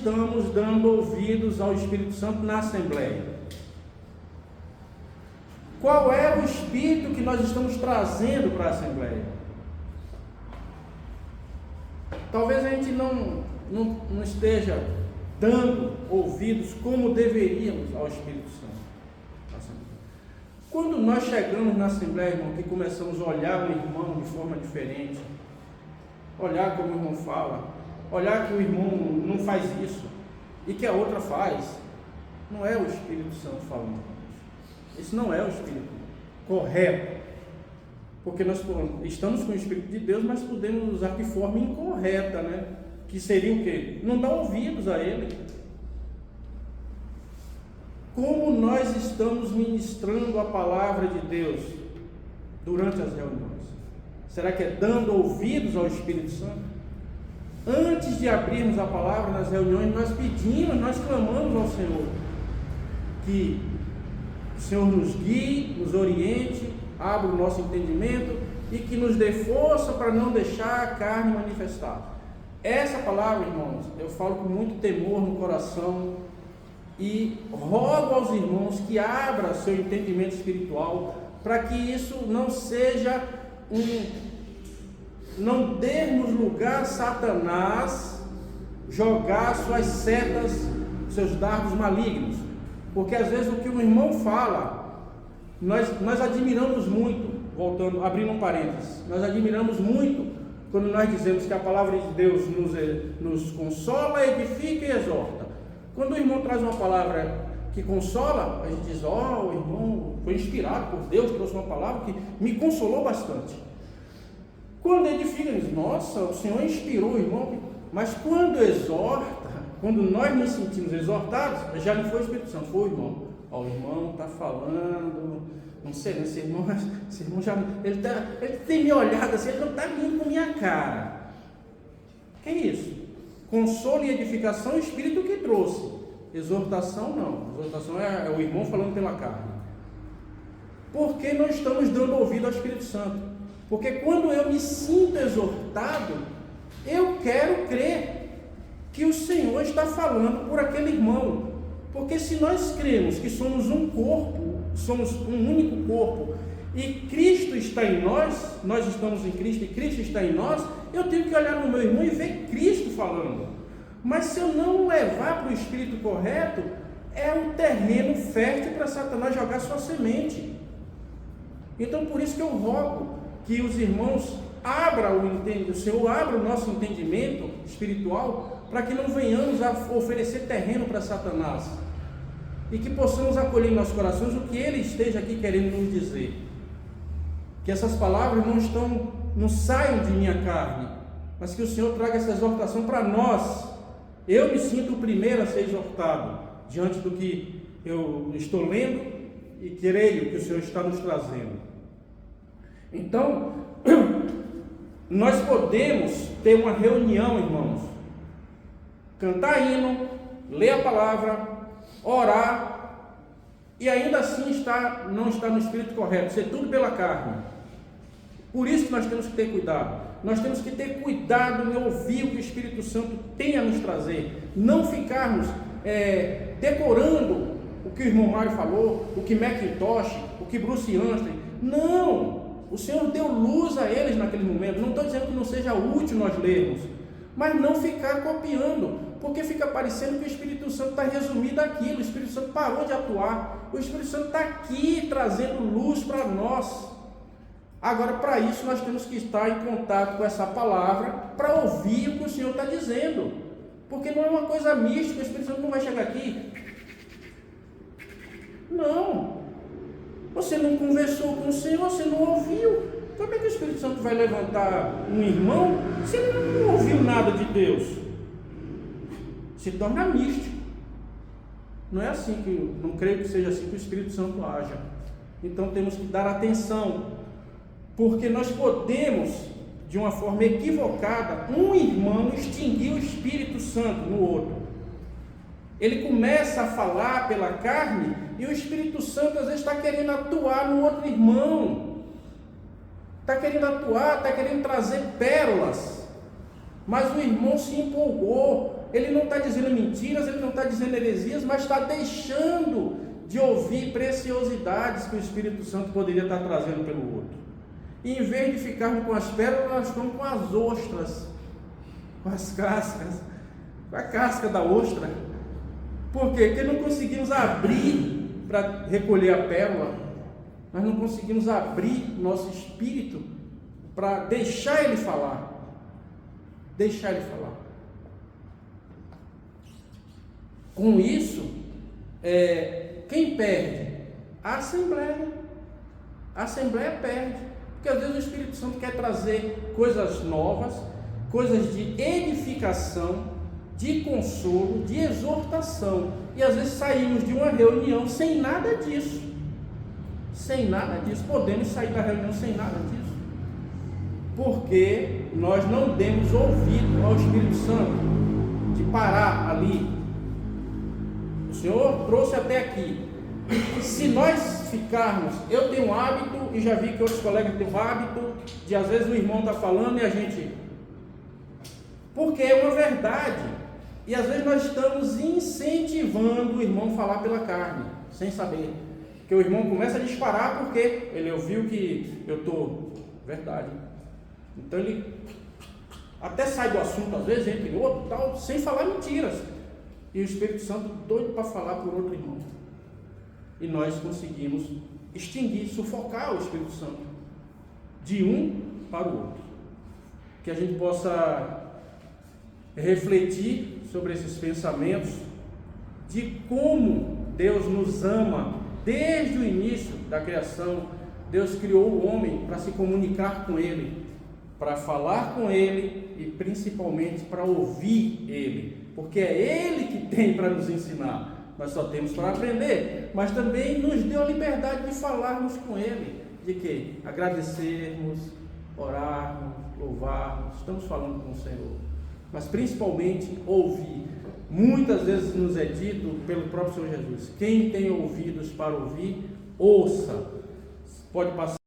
estamos dando ouvidos ao Espírito Santo na Assembleia? Qual é o Espírito que nós estamos trazendo para a Assembleia? Talvez a gente não esteja dando ouvidos como deveríamos ao Espírito Santo. Quando nós chegamos na Assembleia, irmão, que começamos a olhar o irmão de forma diferente, olhar como o irmão fala, olhar que o irmão não faz isso e que a outra faz, não é o Espírito Santo falando. Esse não é o Espírito correto, porque nós estamos com o Espírito de Deus, mas podemos usar de forma incorreta, né? Que seria o quê? Não dar ouvidos a Ele. Como nós estamos ministrando a palavra de Deus durante as reuniões? Será que é dando ouvidos ao Espírito Santo? Antes de abrirmos a palavra nas reuniões, nós pedimos, nós clamamos ao Senhor que o Senhor nos guie, nos oriente, abra o nosso entendimento e que nos dê força para não deixar a carne manifestar. Essa palavra, irmãos, eu falo com muito temor no coração e rogo aos irmãos que abram seu entendimento espiritual para que isso não seja não dermos lugar a Satanás jogar suas setas, seus dardos malignos, porque às vezes o que o irmão fala, nós admiramos muito, voltando, abrindo um parênteses, nós admiramos muito quando nós dizemos que a palavra de Deus nos consola, edifica e exorta. Quando o irmão traz uma palavra que consola, a gente diz, o irmão foi inspirado por Deus, trouxe uma palavra que me consolou bastante. Quando edifica, diz, nossa, o Senhor inspirou o irmão. Mas quando exorta, quando nós nos sentimos exortados, já não foi o Espírito Santo, foi o irmão. O irmão está falando, não sei, né? Esse irmão já, ele tem me olhado assim, ele não está vindo com minha cara. Que isso? Consolo e edificação, o Espírito que trouxe. Exortação não. Exortação é o irmão falando pela carne. Por que não estamos dando ouvido ao Espírito Santo? Porque quando eu me sinto exortado, eu quero crer que o Senhor está falando por aquele irmão. Porque se nós cremos que somos um corpo, somos um único corpo, e Cristo está em nós, nós estamos em Cristo e Cristo está em nós, eu tenho que olhar no meu irmão e ver Cristo falando. Mas se eu não levar para o espírito correto, é um terreno fértil para Satanás jogar sua semente. Então por isso que eu rogo que os irmãos abram o Senhor abra o nosso entendimento espiritual, para que não venhamos a oferecer terreno para Satanás, e que possamos acolher em nossos corações o que Ele esteja aqui querendo nos dizer. Que essas palavras não saiam de minha carne, mas que o Senhor traga essa exortação para nós. Eu me sinto o primeiro a ser exortado diante do que eu estou lendo e creio que o Senhor está nos trazendo. Então, nós podemos ter uma reunião, irmãos, cantar hino, ler a palavra, orar, e ainda assim não está no espírito correto, ser tudo pela carne. Por isso que nós temos que ter cuidado. Nós temos que ter cuidado em ouvir o que o Espírito Santo tem a nos trazer, não ficarmos decorando o que o irmão Mário falou, o que Macintosh, o que Bruce Anstey. Não! O Senhor deu luz a eles naquele momento. Não estou dizendo que não seja útil nós lermos, mas não ficar copiando, porque fica parecendo que o Espírito Santo está resumido aquilo. O Espírito Santo parou de atuar. O Espírito Santo está aqui trazendo luz para nós. Agora, para isso, nós temos que estar em contato com essa palavra para ouvir o que o Senhor está dizendo, porque não é uma coisa mística. O Espírito Santo não vai chegar aqui. Não. Você não conversou com o Senhor, você não ouviu. Como é que o Espírito Santo vai levantar um irmão se ele não ouviu nada de Deus? Se torna místico. Não é assim que, não creio que seja assim que o Espírito Santo haja. Então temos que dar atenção, porque nós podemos, de uma forma equivocada, um irmão extinguir o Espírito Santo no outro. Ele começa a falar pela carne e o Espírito Santo às vezes está querendo atuar no outro irmão, está querendo atuar, está querendo trazer pérolas, mas o irmão se empolgou, ele não está dizendo mentiras, ele não está dizendo heresias, mas está deixando de ouvir preciosidades que o Espírito Santo poderia estar trazendo pelo outro. E em vez de ficarmos com as pérolas, nós estamos com as ostras, com as cascas, com a casca da ostra. Por quê? Porque não conseguimos abrir para recolher a pérola, nós não conseguimos abrir nosso espírito para deixar ele falar. Deixar ele falar. Com isso, quem perde? A Assembleia. A Assembleia perde. Porque às vezes o Espírito Santo quer trazer coisas novas, coisas de edificação, de consolo, de exortação. E às vezes saímos de uma reunião sem nada disso. Sem nada disso. Podemos sair da reunião sem nada disso. Porque nós não demos ouvido ao Espírito Santo de parar ali. O Senhor trouxe até aqui. Se nós ficarmos, eu tenho um hábito, e já vi que outros colegas têm um hábito, de às vezes o irmão está falando e a gente... Porque é uma verdade. E às vezes nós estamos incentivando o irmão a falar pela carne, sem saber. Porque o irmão começa a disparar porque ele ouviu que eu estou... Verdade. Então ele até sai do assunto, às vezes, entre outro, tal, sem falar mentiras. E o Espírito Santo doido para falar por outro irmão. E nós conseguimos extinguir, sufocar o Espírito Santo de um para o outro. Que a gente possa refletir sobre esses pensamentos de como Deus nos ama desde o início da criação. Deus criou o homem para se comunicar com Ele, para falar com Ele e principalmente para ouvir Ele, porque é Ele que tem para nos ensinar. Nós só temos para aprender, mas também nos deu a liberdade de falarmos com Ele. De quê? Agradecermos, orarmos, louvarmos. Estamos falando com o Senhor, mas principalmente ouvir. Muitas vezes nos é dito pelo próprio Senhor Jesus: quem tem ouvidos para ouvir, ouça. Pode passar.